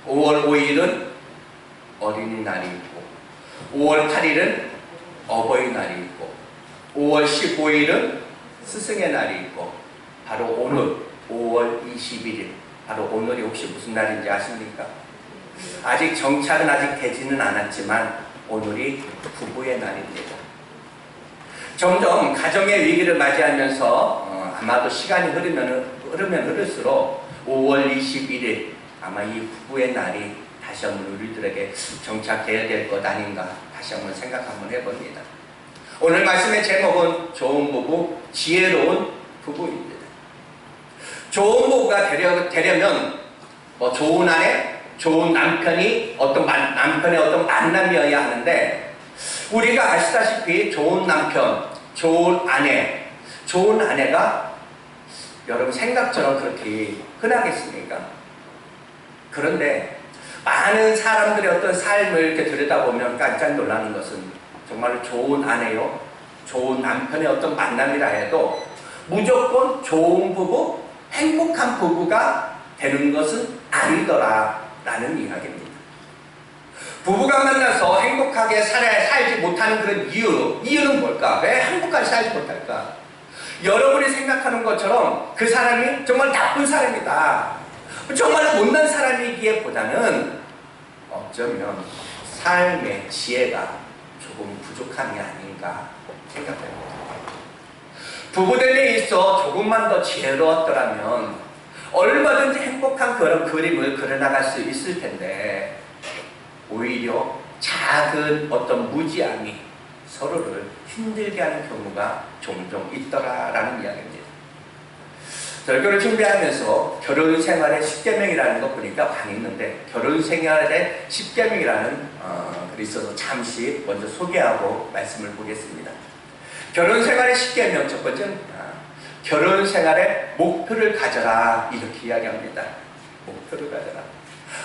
5월 5일은 어린이날이 있고 5월 8일은 어버이날이 있고 5월 15일은 스승의 날이 있고 바로 오늘 5월 21일 바로 오늘이 혹시 무슨 날인지 아십니까? 아직 정착은 아직 되지는 않았지만 오늘이 부부의 날입니다. 점점 가정의 위기를 맞이하면서 아마도 시간이 흐르면 흐를수록 5월 21일 아마 이 부부의 날이 다시 한번 우리들에게 정착되어야 될 것 아닌가 다시 한번 생각 한번 해봅니다. 오늘 말씀의 제목은 좋은 부부, 지혜로운 부부입니다. 좋은 부부가 되려면 좋은 아내, 좋은 남편이 남편의 어떤 만남이어야 하는데 우리가 아시다시피 좋은 남편, 좋은 아내가 여러분 생각처럼 그렇게 흔하겠습니까? 그런데 많은 사람들의 어떤 삶을 이렇게 들여다보면 깜짝 놀라는 것은 정말 좋은 아내요, 좋은 남편의 어떤 만남이라 해도 무조건 좋은 부부, 행복한 부부가 되는 것은 아니더라라는 이야기입니다. 부부가 만나서 행복하게 살지 못하는 그런 이유는 뭘까? 왜 행복하게 살지 못할까? 여러분이 생각하는 것처럼 그 사람이 정말 나쁜 사람이다, 정말 못난 사람이기에 보다는 어쩌면 삶의 지혜가 조금 부족함이 아닌가 생각합니다. 부부들에 있어 조금만 더 지혜로웠더라면 얼마든지 행복한 그런 그림을 그려나갈 수 있을 텐데 오히려 작은 어떤 무지함이 서로를 힘들게 하는 경우가 종종 있더라라는 이야기입니다. 설교를 준비하면서 결혼 생활의 10계명이라는 거 보니까 많이 있는데 결혼 생활의 10계명이라는 글이 있어서 잠시 먼저 소개하고 말씀을 보겠습니다. 결혼 생활의 10계명 첫 번째는 결혼 생활의 목표를 가져라 이렇게 이야기합니다. 목표를 가져라.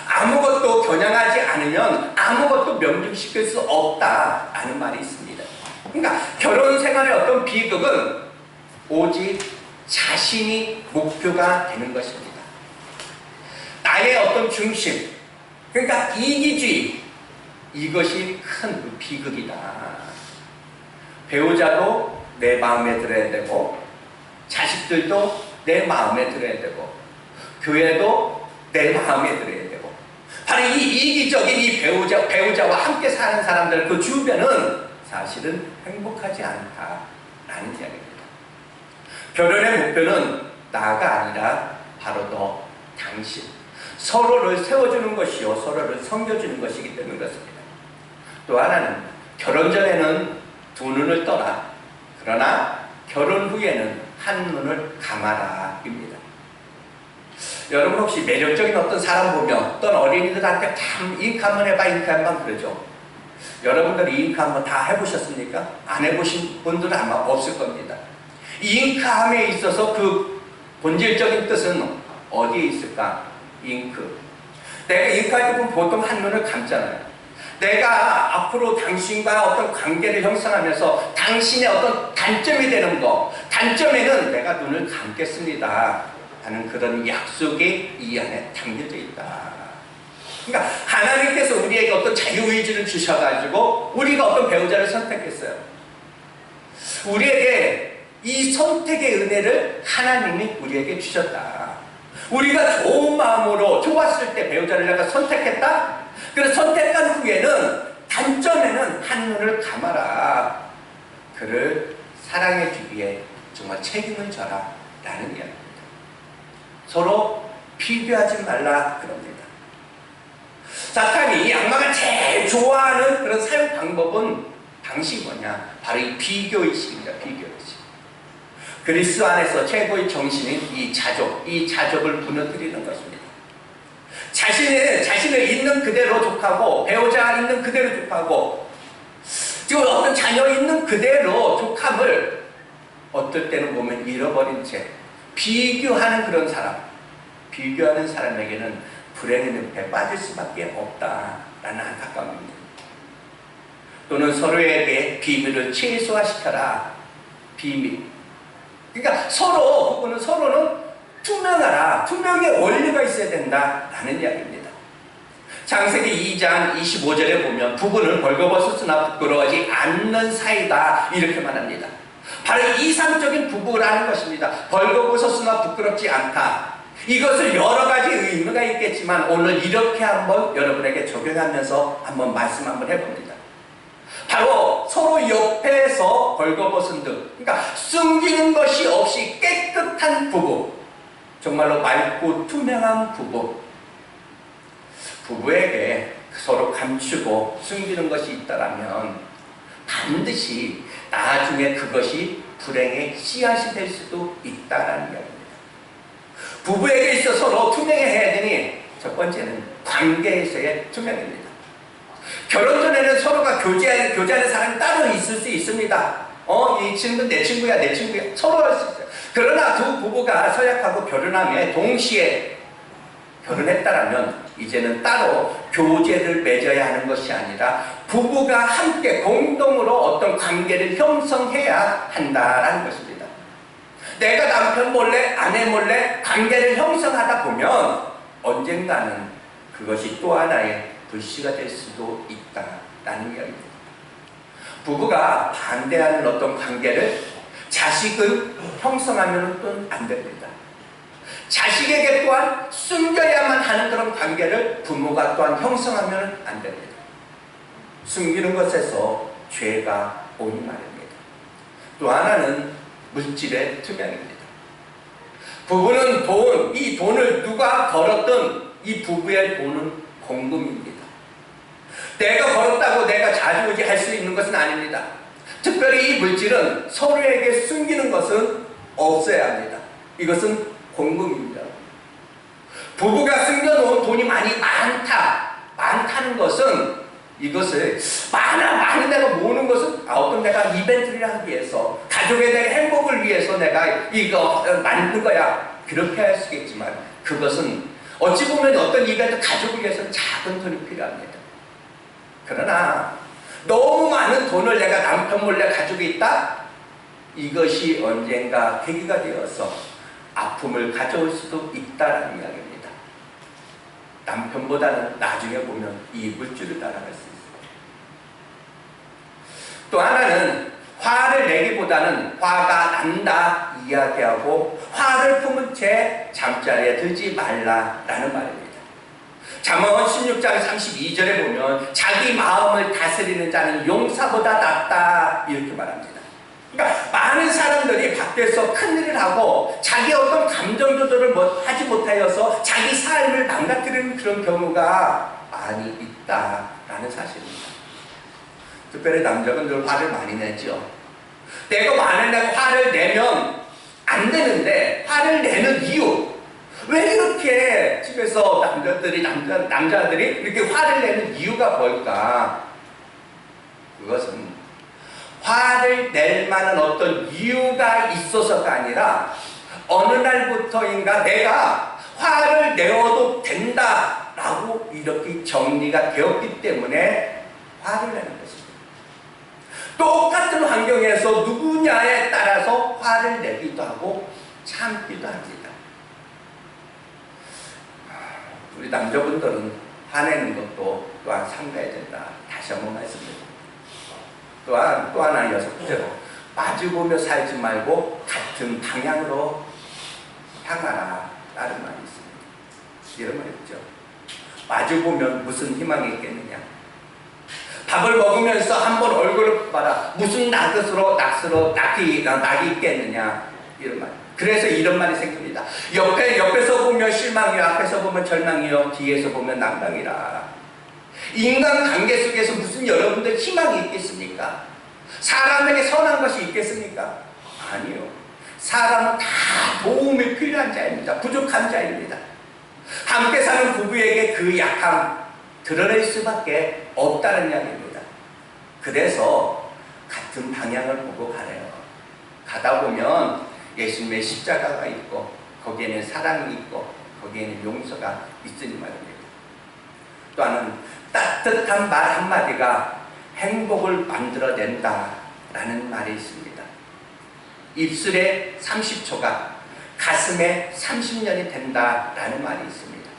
아무것도 겨냥하지 않으면 아무것도 명중시킬 수 없다라는 말이 있습니다. 그러니까 결혼 생활의 어떤 비극은 오직 자신이 목표가 되는 것입니다. 나의 어떤 중심, 그러니까 이기주의, 이것이 큰 비극이다. 배우자도 내 마음에 들어야 되고 자식들도 내 마음에 들어야 되고 교회도 내 마음에 들어야 되고 바로 이 이기적인 이 배우자와 함께 사는 사람들 그 주변은 사실은 행복하지 않다라는 이야기입니다. 결혼의 목표는 나가 아니라 바로 너, 당신, 서로를 세워주는 것이요 서로를 섬겨주는 것이기 때문에 그렇습니다. 또 하나는 결혼 전에는 두 눈을 떠라, 그러나 결혼 후에는 한 눈을 감아라 입니다. 여러분 혹시 매력적인 어떤 사람 보면 어떤 어린이들한테 참 잉크 한번 해봐, 잉크 한번 그러죠. 여러분들이 잉크 한번 다 해보셨습니까? 안 해보신 분들은 아마 없을 겁니다. 잉크함에 있어서 그 본질적인 뜻은 어디에 있을까? 잉크. 내가 잉크할 때 보면 보통 한 눈을 감잖아요. 내가 앞으로 당신과 어떤 관계를 형성하면서 당신의 어떤 단점이 되는 거, 단점에는 내가 눈을 감겠습니다 하는 그런 약속이 이 안에 담겨져 있다. 그러니까 하나님께서 우리에게 어떤 자유의지를 주셔가지고 우리가 어떤 배우자를 선택했어요. 우리에게 이 선택의 은혜를 하나님이 우리에게 주셨다. 우리가 좋은 마음으로 좋았을 때 배우자를 내가 선택했다. 그래서 선택한 후에는 단점에는 한눈을 감아라. 그를 사랑해 주기에 정말 책임을 져라 라는 이야기입니다. 서로 비교하지 말라 그럽니다. 사탄이 악마가 제일 좋아하는 그런 사용 방식이 뭐냐? 바로 이 비교의식입니다. 비교의식. 그리스도 안에서 최고의 정신인 이 자족을 무너뜨리는 것입니다. 자신을 있는 그대로 족하고 배우자가 있는 그대로 족하고 지금 어떤 자녀 있는 그대로 족함을 어떨 때는 보면 잃어버린 채 비교하는 그런 사람, 비교하는 사람에게는 불행의 늪에 빠질 수밖에 없다라는 안타까움입니다. 또는 서로에게 비밀을 최소화시켜라. 비밀. 그러니까 서로는 투명하라. 투명의 원리가 있어야 된다라는 이야기입니다. 창세기 2장 25절에 보면 부부는 벌거벗었으나 부끄러워하지 않는 사이다 이렇게 말합니다. 바로 이상적인 부부라는 것입니다. 벌거벗었으나 부끄럽지 않다. 이것을 여러 가지 의미가 있겠지만 오늘 이렇게 한번 여러분에게 적용하면서 한번 말씀 한번 해봅니다. 바로 서로 옆에서 벌거벗은 듯, 그러니까 숨기는 것이 없이 깨끗한 부부, 정말로 맑고 투명한 부부. 부부에게 서로 감추고 숨기는 것이 있다면 반드시 나중에 그것이 불행의 씨앗이 될 수도 있다는 이야기입니다. 부부에게 있어 서로 투명해야 되니 첫 번째는 관계에서의 투명입니다. 결혼 전에는 서로가 교제하는 사람이 따로 있을 수 있습니다. 이 친구는 내 친구야, 내 친구야. 서로 할 수 있어요. 그러나 두 부부가 서약하고 결혼하며 동시에 결혼했다라면 이제는 따로 교제를 맺어야 하는 것이 아니라 부부가 함께 공동으로 어떤 관계를 형성해야 한다라는 것입니다. 내가 남편 몰래, 아내 몰래 관계를 형성하다 보면 언젠가는 그것이 또 하나의 불씨가 될 수도 있다라는 이야기입니다. 부부가 반대하는 어떤 관계를 자식은 형성하면 또 안 됩니다. 자식에게 또한 숨겨야만 하는 그런 관계를 부모가 또한 형성하면 안 됩니다. 숨기는 것에서 죄가 오니 말입니다. 또 하나는 물질의 투명입니다. 부부는 이 돈을 누가 벌었든 이 부부의 돈은 공금입니다. 내가 벌었다고 내가 자주우지 할 수 있는 것은 아닙니다. 특별히 이 물질은 서로에게 숨기는 것은 없어야 합니다. 이것은 공금입니다. 부부가 숨겨놓은 돈이 많다는 것은 이것을 많은 내가 모으는 것은 어떤 내가 이벤트를 하기 위해서 가족에 대한 행복을 위해서 내가 이거 만든 거야 그렇게 할 수 있겠지만 그것은 어찌 보면 어떤 이벤트 가족을 위해서는 작은 돈이 필요합니다. 그러나 너무 많은 돈을 내가 남편 몰래 가지고 있다? 이것이 언젠가 계기가 되어서 아픔을 가져올 수도 있다는 이야기입니다. 남편보다는 나중에 보면 이 물줄을 따라갈 수 있어요. 또 하나는 화를 내기보다는 화가 난다 이야기하고 화를 품은 채 잠자리에 들지 말라라는 말입니다. 잠언 16장 32절에 보면 자기 마음을 다스리는 자는 용사보다 낫다 이렇게 말합니다. 그러니까 많은 사람들이 밖에서 큰일을 하고 자기 어떤 감정 조절을 하지 못하여서 자기 삶을 망가뜨리는 그런 경우가 많이 있다라는 사실입니다. 특별히 남자분들 화를 많이 내죠. 내가 화를 내면 안 되는데 화를 내는 이유, 왜 이렇게 집에서 남자들이 이렇게 화를 내는 이유가 뭘까? 그것은 화를 낼 만한 어떤 이유가 있어서가 아니라 어느 날부터인가 내가 화를 내어도 된다라고 이렇게 정리가 되었기 때문에 화를 내는 것입니다. 똑같은 환경에서 누구냐에 따라서 화를 내기도 하고 참기도 합니다. 우리 남자분들은 화내는 것도 또한 삼가해야 된다. 다시 한번 말씀드립니다. 또한 또 하나 6번째로 마주보며 살지 말고 같은 방향으로 향하라 라는 말이 있습니다. 이런 말이 있죠. 마주보면 무슨 희망이 있겠느냐. 밥을 먹으면서 한번 얼굴을 봐라. 무슨 낙이 있겠느냐. 이런 말. 그래서 이런 말이 생깁니다. 옆에서 보면 실망이요, 앞에서 보면 절망이요, 뒤에서 보면 낭망이라. 인간관계 속에서 무슨 여러분들 희망이 있겠습니까? 사람에게 선한 것이 있겠습니까? 아니요. 사람은 다 도움이 필요한 자입니다. 부족한 자입니다. 함께 사는 부부에게 그 약함 드러낼 수밖에 없다는 이야기입니다. 그래서 같은 방향을 보고 가래요. 가다 보면 예수님의 십자가가 있고 거기에는 사랑이 있고 거기에는 용서가 있으니 말입니다. 또 하나는 따뜻한 말 한마디가 행복을 만들어낸다라는 말이 있습니다. 입술에 30초가 가슴에 30년이 된다라는 말이 있습니다.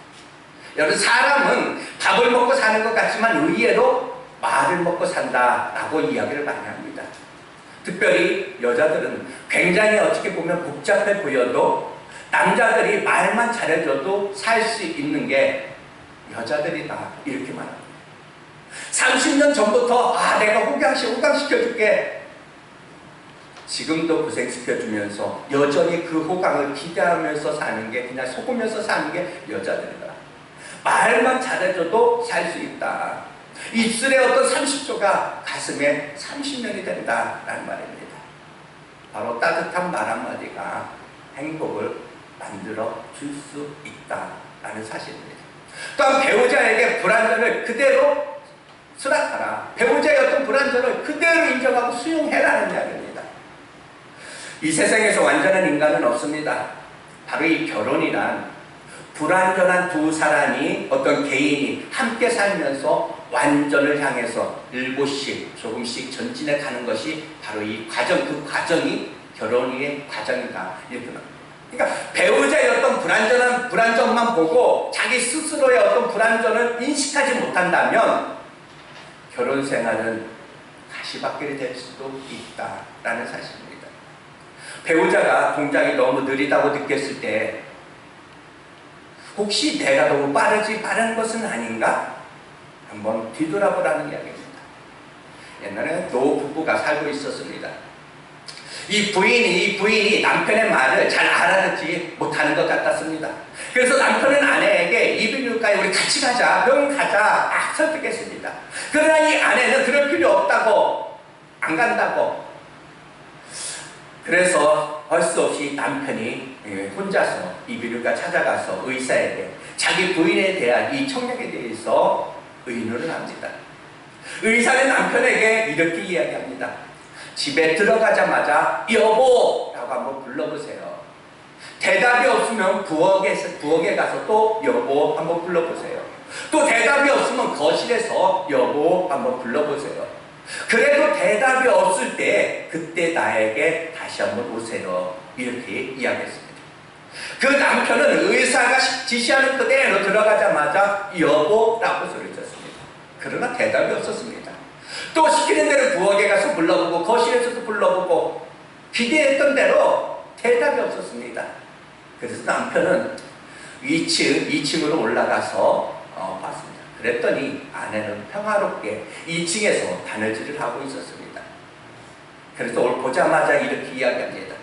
여러분, 사람은 밥을 먹고 사는 것 같지만 의외로 말을 먹고 산다라고 이야기를 많이 합니다. 특별히 여자들은 굉장히 어떻게 보면 복잡해 보여도 남자들이 말만 잘해줘도 살 수 있는 게 여자들이다, 이렇게 말합니다. 30년 전부터 내가 호강시켜줄게. 지금도 고생시켜주면서 여전히 그 호강을 기대하면서 사는 게, 그냥 속으면서 사는 게 여자들이다. 말만 잘해줘도 살 수 있다. 입술의 어떤 30초가 가슴에 30년이 된다라는 말입니다. 바로 따뜻한 말 한마디가 행복을 만들어 줄 수 있다라는 사실입니다. 또한 배우자에게 불완전을 그대로 수락하라. 배우자의 어떤 불완전을 그대로 인정하고 수용해라는 이야기입니다. 이 세상에서 완전한 인간은 없습니다. 바로 이 결혼이란 불완전한 두 사람이, 어떤 개인이 함께 살면서 완전을 향해서 일곱씩 조금씩 전진해 가는 것이 바로 이 과정, 그 과정이 결혼의 과정이다, 이렇게 말합니다. 그러니까 배우자의 어떤 불완전만 보고 자기 스스로의 어떤 불완전을 인식하지 못한다면 결혼 생활은 가시밭길이 될 수도 있다라는 사실입니다. 배우자가 동작이 너무 느리다고 느꼈을 때 혹시 내가 너무 빠른 것은 아닌가? 한번 뒤돌아보라는 이야기입니다. 옛날에 노 부부가 살고 있었습니다. 이 부인이 남편의 말을 잘 알아듣지 못하는 것 같았습니다. 그래서 남편은 아내에게 이비인후과에 우리 같이 가자, 병원 가자 설득했습니다. 그러나 이 아내는 그럴 필요 없다고, 안 간다고. 그래서 할 수 없이 남편이 혼자서 이비인후과 찾아가서 의사에게 자기 부인에 대한 이 청력에 대해서 의논을 합니다. 의사는 남편에게 이렇게 이야기합니다. 집에 들어가자마자 여보라고 한번 불러보세요. 대답이 없으면 부엌에 가서 또 여보 한번 불러보세요. 또 대답이 없으면 거실에서 여보 한번 불러보세요. 그래도 대답이 없을 때 그때 나에게 다시 한번 오세요, 이렇게 이야기했습니다. 그 남편은 의사가 지시하는 그대로 들어가자마자 여보라고 소리쳤습니다. 그러나 대답이 없었습니다. 또 시키는 대로 부엌에 가서 불러보고 거실에서도 불러보고 기대했던 대로 대답이 없었습니다. 그래서 남편은 2층으로 올라가서 봤습니다. 그랬더니 아내는 평화롭게 2층에서 바느질을 하고 있었습니다. 그래서 보자마자 이렇게 이야기합니다.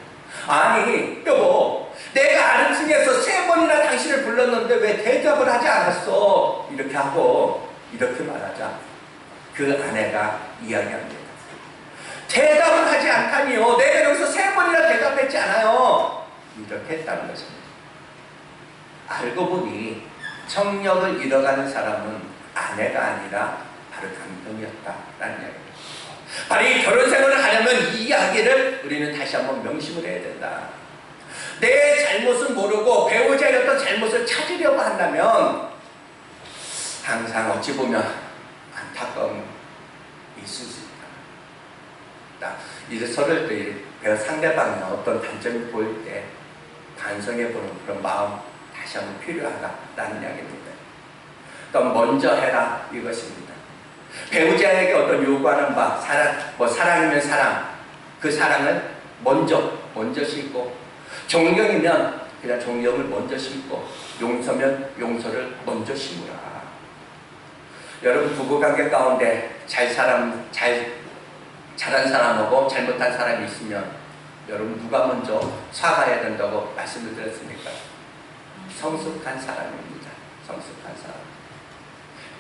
아니 여보, 내가 아는 층에서 3번이나 당신을 불렀는데 왜 대답을 하지 않았어? 이렇게 하고 이렇게 말하자 그 아내가 이야기합니다. 대답을 하지 않다니요, 내가 여기서 3번이나 대답했지 않아요, 이렇게 했다는 것입니다. 알고 보니 청력을 잃어가는 사람은 아내가 아니라 바로 남편이었다라는 이야기입니다. 바로 이 결혼 생활을 하려면 이 이야기를 우리는 다시 한번 명심을 해야 된다. 내 잘못은 모르고 배우자의 어떤 잘못을 찾으려고 한다면 항상 어찌 보면 안타까움이 있을 수 있다. 이제 서로를 때 상대방이 어떤 단점이 보일 때 반성해보는 그런 마음 다시 한번 필요하다라는 이야기입니다. 또 먼저 해라, 이것입니다. 배우자에게 어떤 요구하는 바, 사랑이면 사랑, 그 사랑을 먼저 심고, 존경이면 그냥 존경을 먼저 심고, 용서면 용서를 먼저 심으라. 여러분, 부부관계 가운데 잘한 사람하고 잘못한 사람이 있으면 여러분 누가 먼저 사과해야 된다고 말씀을 드렸습니까? 성숙한 사람입니다. 성숙한 사람.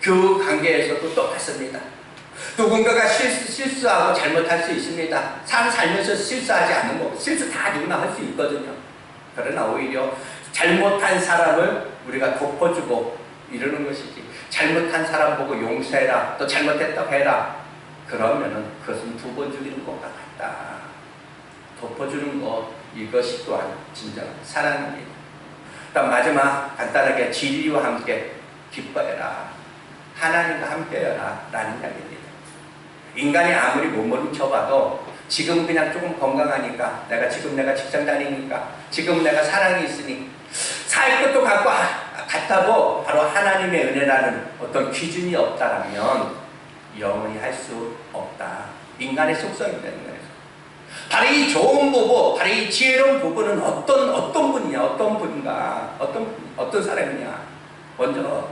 그 관계에서도 똑같습니다. 누군가가 실수하고 잘못할 수 있습니다. 삶 살면서 실수하지 않는 거, 실수 다 누구나 할 수 있거든요. 그러나 오히려 잘못한 사람을 우리가 덮어주고 이러는 것이지, 잘못한 사람 보고 용서해라, 또 잘못했다고 해라, 그러면은 그것은 두 번 죽이는 것과 같다. 덮어주는 것, 이것이 또한 진정한 사랑입니다. 그다음 마지막 간단하게 진리와 함께 기뻐해라, 하나님과 함께해라 라는 이야기입니다. 인간이 아무리 몸부림쳐봐도 지금 그냥 조금 건강하니까, 내가 직장 다니니까, 지금 내가 사랑이 있으니 살 것도 갖고 같다고 바로 하나님의 은혜라는 어떤 기준이 없다라면 영원히 할 수 없다. 인간의 속성이 되는 거예요. 바로 이 좋은 부부, 바로 이 지혜로운 부부는 어떤 분이냐, 어떤 분인가, 어떤 사람이냐. 먼저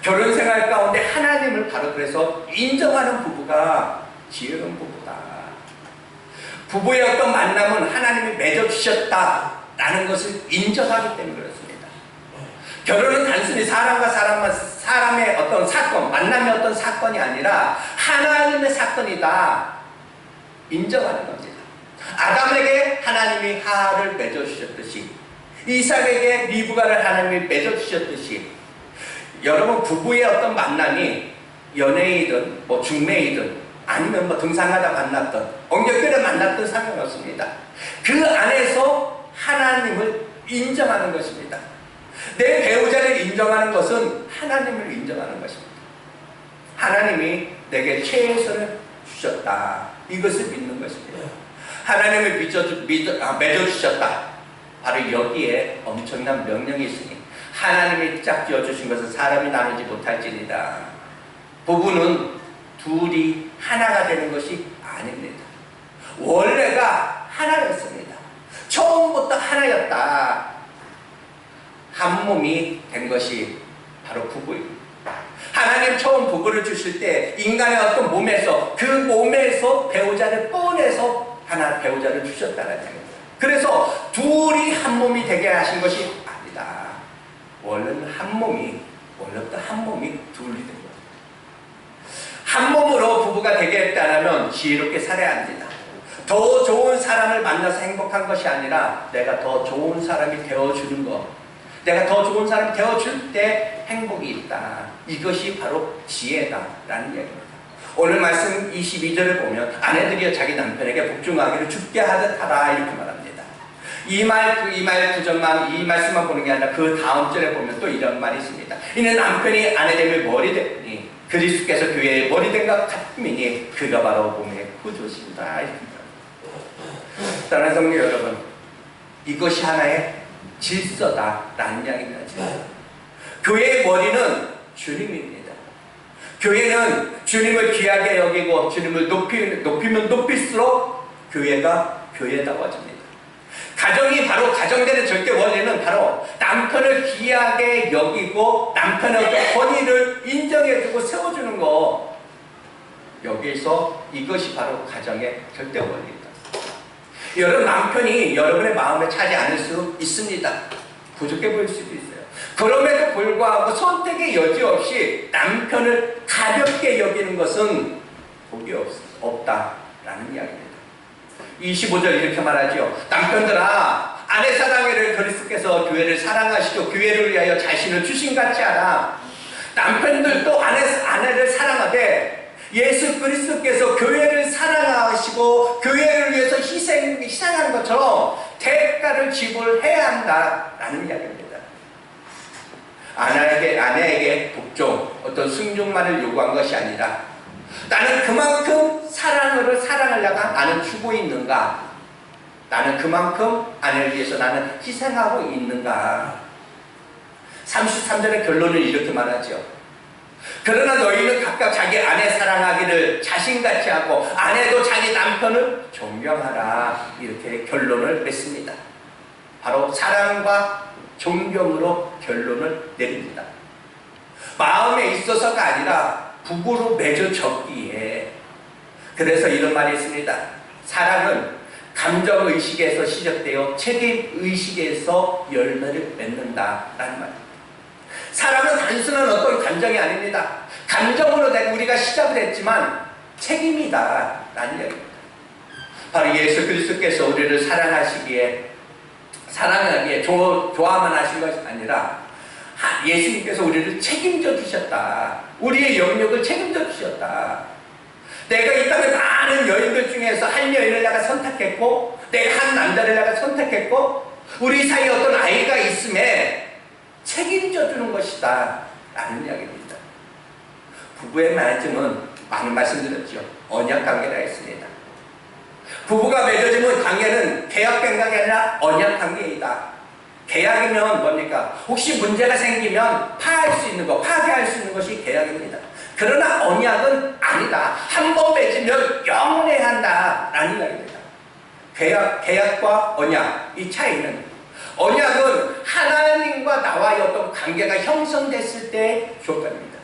결혼 생활 가운데 하나님을 바로 그래서 인정하는 부부가 지혜로운 부부다. 부부의 어떤 만남은 하나님이 맺어주셨다라는 것을 인정하기 때문에 그렇습니다. 결혼은 단순히 사람의 어떤 사건, 만남의 어떤 사건이 아니라 하나님의 사건이다. 인정하는 겁니다. 아담에게 하나님이 하하를 맺어주셨듯이, 이삭에게 리브가를 하나님이 맺어주셨듯이, 여러분 부부의 어떤 만남이 연애이든 중매이든 아니면 등산하다 만났던 엉겹결에 만났던 상관없습니다. 그 안에서 하나님을 인정하는 것입니다. 내 배우자를 인정하는 것은 하나님을 인정하는 것입니다. 하나님이 내게 최선을 주셨다. 이것을 믿는 것입니다. 하나님을 맺어주셨다. 바로 여기에 엄청난 명령이 있으니 하나님이 짝지어 주신 것은 사람이 나누지 못할지니라. 부부는 둘이 하나가 되는 것이 아닙니다. 원래가 하나였습니다. 처음부터 하나였다. 한 몸이 된 것이 바로 부부입니다. 하나님 처음 부부를 주실 때 인간의 어떤 몸에서, 그 몸에서 배우자를 꺼내서 하나 배우자를 주셨다는 얘기입니다. 그래서 둘이 한 몸이 되게 하신 것이 아니다. 원래부터 한 몸이 둘이 된 거예요. 한 몸으로 부부가 되겠다면 지혜롭게 살아야 합니다. 더 좋은 사람을 만나서 행복한 것이 아니라 내가 더 좋은 사람이 되어주는 것, 내가 더 좋은 사람이 되어줄 때 행복이 있다. 이것이 바로 지혜다라는 얘기입니다. 오늘 말씀 22절을 보면 아내들이여 자기 남편에게 복종하기를 죽게 하듯 하라 이렇게 말합니다. 이 말씀만 보는 게 아니라 그 다음 절에 보면 또 이런 말이 있습니다. 이는 남편이 아내됨을 머리 되니 그리스도께서 교회의 머리 된 것 같으니 그가 바로 몸의 구주시다. 사랑하는 성도 여러분, 이것이 하나의 질서다라는 이야기입니다. 교회의 머리는 주님입니다. 교회는 주님을 귀하게 여기고 주님을 높이면 높일수록 교회가 교회다워집니다. 가정이 바로 가정되는 절대 원리는 바로 남편을 귀하게 여기고 남편의 어떤 권위를 인정해주고 세워주는 거, 여기에서 이것이 바로 가정의 절대 원리입니다. 여러분 남편이 여러분의 마음을 차지 않을 수 있습니다. 부족해 보일 수도 있어요. 그럼에도 불구하고 선택의 여지 없이 남편을 가볍게 여기는 것은 복이 없다라는 이야기입니다. 25절 이렇게 말하죠. 남편들아, 아내 사랑해를 그리스도께서 교회를 사랑하시고 교회를 위하여 자신을 주신 같이 하라. 남편들도 아내를 사랑하되 예수 그리스도께서 교회를 사랑하시고 교회를 위해서 희생하는 것처럼 대가를 지불해야 한다라는 이야기입니다. 아내에게 복종, 어떤 순종만을 요구한 것이 아니라 나는 그만큼 사랑하려고 나는 주고 있는가? 나는 그만큼 아내를 위해서 나는 희생하고 있는가? 33절의 결론을 이렇게 말하죠. 그러나 너희는 각각 자기 아내 사랑하기를 자신같이 하고 아내도 자기 남편을 존경하라. 이렇게 결론을 맺습니다. 바로 사랑과 존경으로 결론을 내립니다. 마음에 있어서가 아니라 부부로 맺어졌기에. 그래서 이런 말이 있습니다. 사랑은 감정의식에서 시작되어 책임의식에서 열매를 맺는다라는 말입니다. 사랑은 단순한 어떤 감정이 아닙니다. 감정으로 우리가 시작을 했지만 책임이다라는 얘기입니다. 바로 예수 그리스도께서 우리를 사랑하기에 좋아만 하신 것이 아니라 예수님께서 우리를 책임져 주셨다. 우리의 영역을 책임져 주셨다. 내가 이 땅에 많은 여인들 중에서 한 여인을 내가 선택했고, 내가 한 남자를 내가 선택했고, 우리 사이에 어떤 아이가 있음에 책임져 주는 것이다 라는 이야기입니다. 부부의 맺음은 많은 말씀드렸죠. 언약 관계가 있습니다. 부부가 맺어지는 관계는 계약 관계가 아니라 언약 관계이다. 계약이면 뭡니까? 혹시 문제가 생기면 파할 수 있는 거, 파괴할 수 있는 것이 계약입니다. 그러나 언약은 아니다. 한 번 맺으면 영원히 한다라는 이야기입니다. 계약과 언약, 이 차이는, 언약은 하나님과 나와의 어떤 관계가 형성됐을 때의 조건입니다.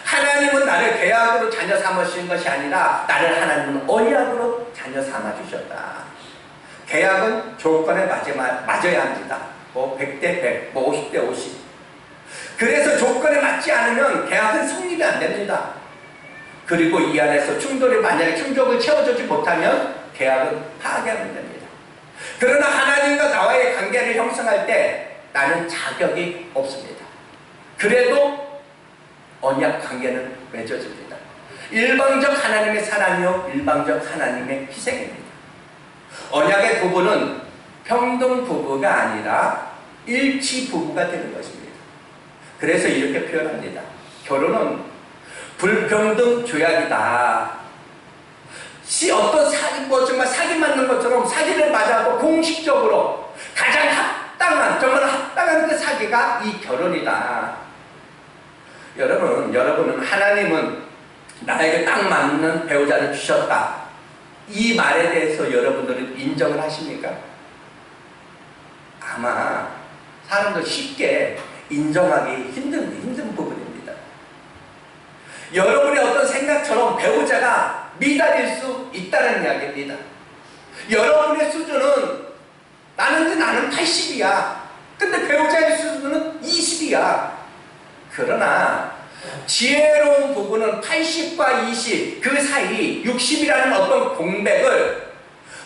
하나님은 나를 계약으로 자녀 삼으신 것이 아니라 나를 하나님은 언약으로 자녀 삼아주셨다. 계약은 조건에 맞아야 합니다. 뭐 100대 100, 뭐 50대 50. 그래서 조건에 맞지 않으면 계약은 성립이 안 됩니다. 그리고 이 안에서 만약에 충족을 채워주지 못하면 계약은 파괴하면 됩니다. 그러나 하나님과 나와의 관계를 형성할 때 나는 자격이 없습니다. 그래도 언약 관계는 맺어집니다. 일방적 하나님의 사랑이요, 일방적 하나님의 희생입니다. 언약의 부부는 평등 부부가 아니라 일치 부부가 되는 것입니다. 그래서 이렇게 표현합니다. 결혼은 불평등 조약이다. 어떤 정말 사기 맞는 것처럼 사기를 맞아도 공식적으로 가장 정말 합당한 그 사기가 이 결혼이다. 여러분은 하나님은 나에게 딱 맞는 배우자를 주셨다. 이 말에 대해서 여러분들은 인정을 하십니까? 아마 사람들 쉽게 인정하기 힘든 부분입니다. 여러분의 어떤 생각처럼 배우자가 미달일 수 있다는 이야기입니다. 여러분의 수준은 나는 80이야. 근데 배우자의 수준은 20이야. 그러나 지혜로운 부부는 80과 20, 그 사이 60이라는 어떤 공백을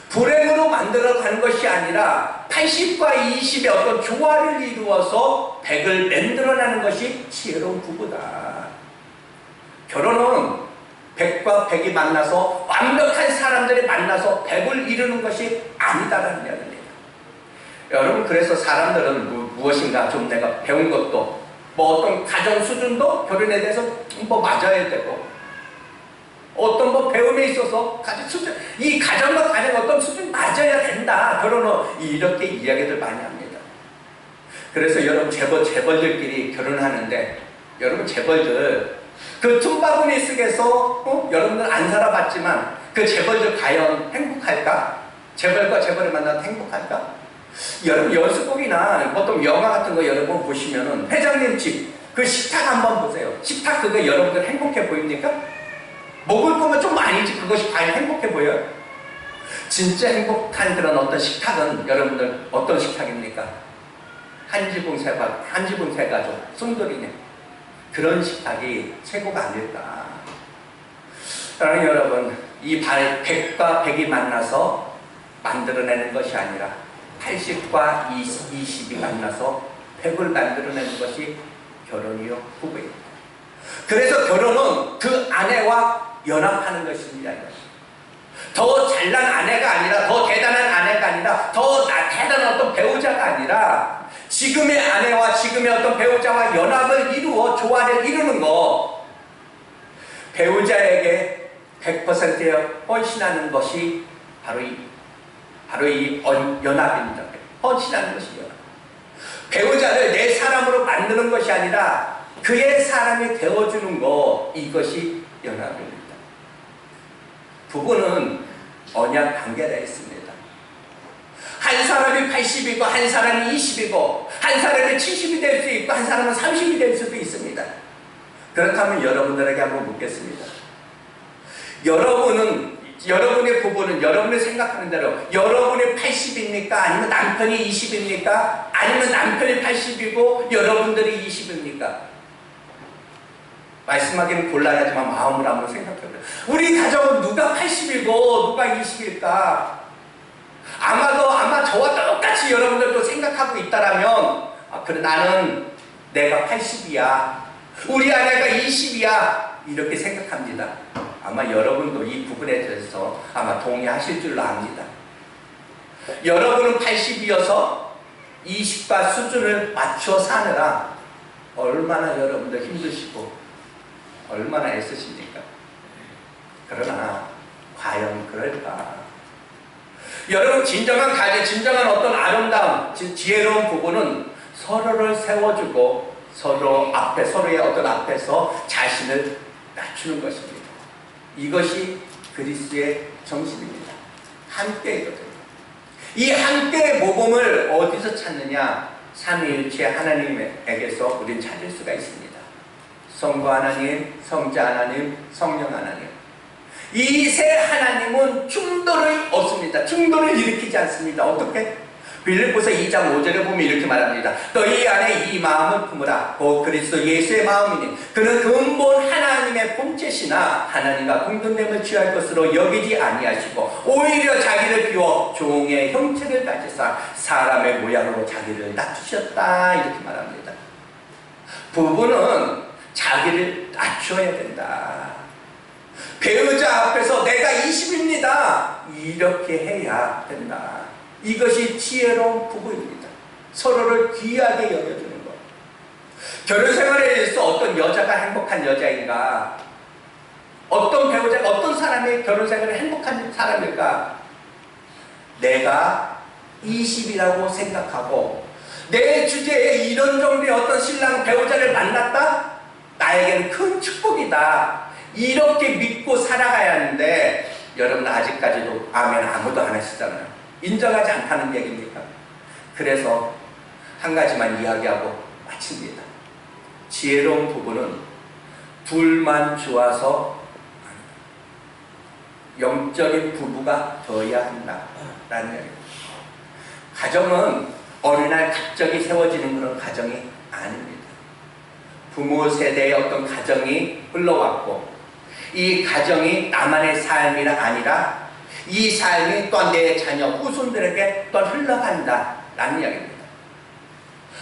불행으로 만들어가는 것이 아니라 80과 20의 어떤 조화를 이루어서 100을 만들어내는 것이 지혜로운 부부다. 결혼은 100과 100이 만나서 완벽한 사람들이 만나서 100을 이루는 것이 아니다라는 이야기입니다. 여러분, 그래서 사람들은 무엇인가 좀 내가 배운 것도 뭐 어떤 가정 수준도 결혼에 대해서 뭐 맞아야 되고, 어떤 뭐 배움에 있어서 가정 수준, 이 가정과 가정 어떤 수준 맞아야 된다. 결혼은 이렇게 이야기들 많이 합니다. 그래서 여러분 재벌들끼리 결혼하는데, 여러분 재벌들 그 틈바구니 속에서 여러분들 안 살아봤지만 그 재벌들 과연 행복할까? 재벌과 재벌을 만나도 행복할까? 여러분 연습곡이나 어떤 영화 같은 거 여러분 보시면은 회장님 집 그 식탁 한번 보세요. 식탁 그거 여러분들 행복해 보입니까? 먹을 거면 좀 아니지 그것이 과연 행복해 보여요? 진짜 행복한 그런 어떤 식탁은 여러분들 어떤 식탁입니까? 한 지붕 세 가족 숨돌이네. 그런 식탁이 최고가 아닐까. 사랑하는 여러분, 이 100과 100이 만나서 만들어내는 것이 아니라 80과 20이 만나서 100을 만들어내는 것이 결혼이요, 부부입니다. 그래서 결혼은 그 아내와 연합하는 것입니다. 더 잘난 아내가 아니라, 더 대단한 아내가 아니라, 더 대단한 어떤 배우자가 아니라 지금의 아내와 지금의 어떤 배우자와 연합을 이루어 조화를 이루는 것, 배우자에게 100%에 헌신하는 것이 바로 이 연합입니다. 헌신하는 것이 연합. 배우자를 내 사람으로 만드는 것이 아니라 그의 사람이 되어주는 것, 이것이 연합입니다. 부부는 언약 관계가 있습니다. 한 사람이 80이고 한 사람이 20이고 한 사람이 70이 될 수 있고 한 사람은 30이 될 수도 있습니다. 그렇다면 여러분들에게 한번 묻겠습니다. 여러분의 부부는 여러분이 생각하는 대로 여러분이 80입니까? 아니면 남편이 20입니까? 아니면 남편이 80이고 여러분들이 20입니까? 말씀하기는 곤란하지만 마음으로 한번 생각해보세요. 우리 가정은 누가 80이고 누가 20일까? 아마 저와 똑같이 여러분들도 생각하고 있다라면, 그래 나는 내가 80이야. 우리 아내가 20이야. 이렇게 생각합니다. 아마 여러분도 이 부분에 대해서 아마 동의하실 줄로 압니다. 여러분은 80이어서 20과 수준을 맞춰 사느라 얼마나 여러분들 힘드시고 얼마나 애쓰십니까? 그러나 과연 그럴까? 여러분, 진정한 가정, 진정한 어떤 아름다움, 지혜로운 부부는 서로를 세워주고 서로의 어떤 앞에서 자신을 낮추는 것입니다. 이것이 그리스도의 정신입니다. 함께이거든요. 이 함께의 모범을 어디서 찾느냐? 삼위일체 하나님에게서 우린 찾을 수가 있습니다. 성부 하나님, 성자 하나님, 성령 하나님. 이 세 하나님은 충돌을 없습니다. 충돌을 일으키지 않습니다. 어떻게? 빌립보서 2장 5절에 보면 이렇게 말합니다. 너희 안에 이 마음을 품으라. 곧 그리스도 예수의 마음이니 그는 근본 하나님의 본체시나 하나님과 공동됨을 취할 것으로 여기지 아니하시고 오히려 자기를 비워 종의 형체를 가지사 사람의 모양으로 자기를 낮추셨다. 이렇게 말합니다. 부부는 자기를 낮춰야 된다. 배우자 앞에서 내가 20입니다. 이렇게 해야 된다. 이것이 지혜로운 부부입니다. 서로를 귀하게 여겨주는 것. 결혼 생활에 있어 어떤 여자가 행복한 여자인가? 어떤 배우자가, 어떤 사람이 결혼 생활에 행복한 사람일까? 내가 20이라고 생각하고 내 주제에 이런 정도의 어떤 신랑 배우자를 만났다? 나에게는 큰 축복이다. 이렇게 믿고 살아가야 하는데 여러분 아직까지도 아멘 아무도 안 하시잖아요. 인정하지 않다는 얘기입니까? 그래서 한 가지만 이야기하고 마칩니다. 지혜로운 부부는 둘만 좋아서 영적인 부부가 되어야 한다라는 얘기입니다. 가정은 어느 날 갑자기 세워지는 그런 가정이 아닙니다. 부모 세대의 어떤 가정이 흘러왔고 이 가정이 나만의 삶이 아니라 이 삶이 또 내 자녀 후손들에게 또 흘러간다라는 이야기입니다.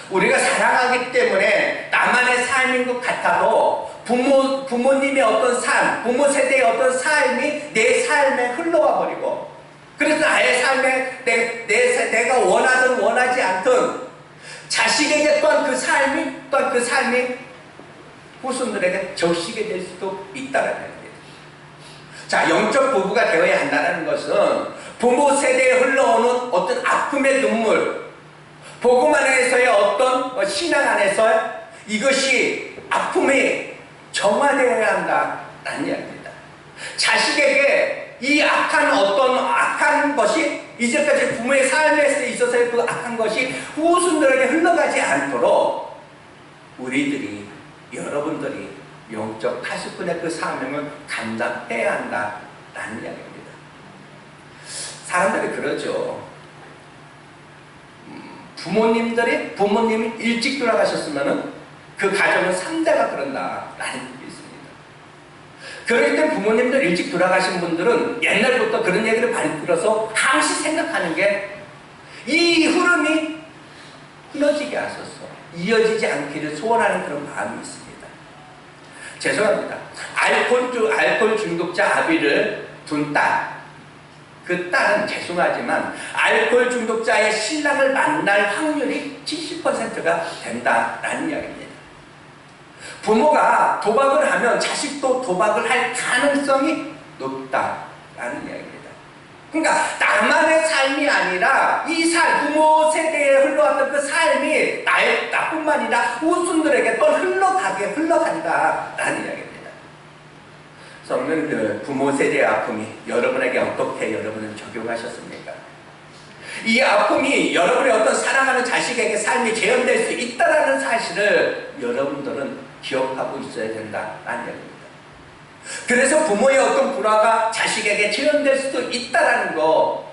우리가 사랑하기 때문에 나만의 삶인 것 같아도 부모님의 어떤 삶, 부모 세대의 어떤 삶이 내 삶에 흘러와 버리고 그래서 나의 삶에 내가 원하든 원하지 않든 자식에게 또한 그 삶이 후손들에게 적시게 될 수도 있다는 거예요. 자, 영적 부부가 되어야 한다는 것은 부모 세대에 흘러오는 어떤 아픔의 눈물, 복음 안에서의 어떤 신앙 안에서 이것이 아픔이 정화되어야 한다는 이야기입니다. 자식에게 이 악한 것이 이제까지 부모의 삶에 있어서의 그 악한 것이 후손들에게 흘러가지 않도록 우리들이, 여러분들이 영적 80분의 그 사명을 감당해야 한다라는 이야기입니다. 사람들이 그러죠. 부모님이 일찍 돌아가셨으면 그 가정은 3대가 그런다라는 얘기 있습니다. 그럴 때 부모님들 일찍 돌아가신 분들은 옛날부터 그런 얘기를 많이 들어서 항시 생각하는 게 이 흐름이 끊어지게 하소서, 이어지지 않기를 소원하는 그런 마음이 있습니다. 죄송합니다. 알코올 중독자 아비를 둔 딸. 그 딸은 죄송하지만 알코올 중독자의 신랑을 만날 확률이 70%가 된다라는 이야기입니다. 부모가 도박을 하면 자식도 도박을 할 가능성이 높다라는 이야기입니다. 그러니까 나만의 삶이 아니라 부모 세대에 흘러왔던 그 삶이 나뿐만 아니라 후손들에게 또 흘러간다라는 이야기입니다. 성도님들, 부모 세대의 아픔이 여러분에게 어떻게 여러분은 적용하셨습니까? 이 아픔이 여러분의 어떤 사랑하는 자식에게 삶이 재현될 수 있다는 사실을 여러분들은 기억하고 있어야 된다라는 이야기입니다. 그래서 부모의 어떤 불화가 자식에게 재현될 수도 있다는 거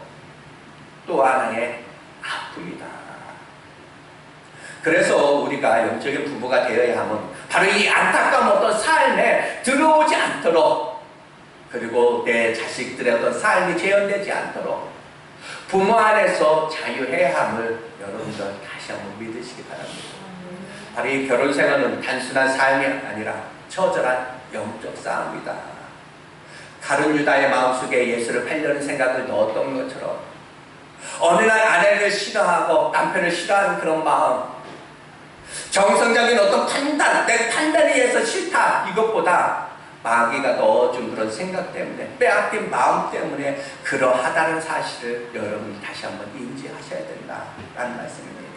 또 하나의 아픔이다. 그래서 우리가 영적인 부부가 되어야 하면 바로 이 안타까운 어떤 삶에 들어오지 않도록, 그리고 내 자식들의 어떤 삶이 재현되지 않도록 부모 안에서 자유해야 함을 여러분들 다시 한번 믿으시기 바랍니다. 바로 이 결혼 생활은 단순한 삶이 아니라 처절한 영적 싸움이다. 가룟 유다의 마음속에 예수를 팔려는 생각을 넣었던 것처럼 어느 날 아내를 싫어하고 남편을 싫어하는 그런 마음, 정성적인 어떤 판단, 내 판단에 의해서 싫다, 이것보다 마귀가 넣어준 그런 생각 때문에, 빼앗긴 마음 때문에 그러하다는 사실을 여러분이 다시 한번 인지하셔야 된다라는 말씀입니다.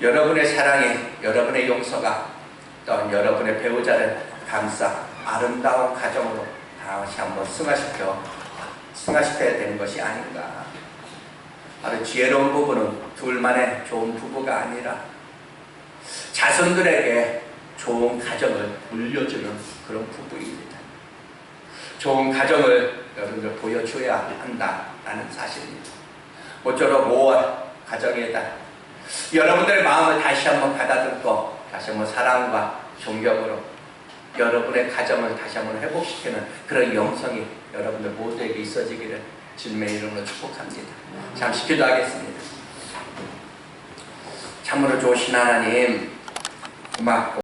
여러분의 사랑이, 여러분의 용서가 또한 여러분의 배우자를 감싸 아름다운 가정으로 다시 한번 승화시켜야 되는 것이 아닌가. 바로 지혜로운 부부는 둘만의 좋은 부부가 아니라 자손들에게 좋은 가정을 물려주는 그런 부부입니다. 좋은 가정을 여러분들 보여줘야 한다라는 사실입니다. 모쪼록 5월 가정에다 여러분들의 마음을 다시 한번 가다듬고 다시 한번 사랑과 존경으로 여러분의 가정을 다시 한번 회복시키는 그런 영성이 여러분들 모두에게 있어지기를 주님의 이름으로 축복합니다. 잠시 기도하겠습니다. 참으로 좋으신 하나님, 고맙고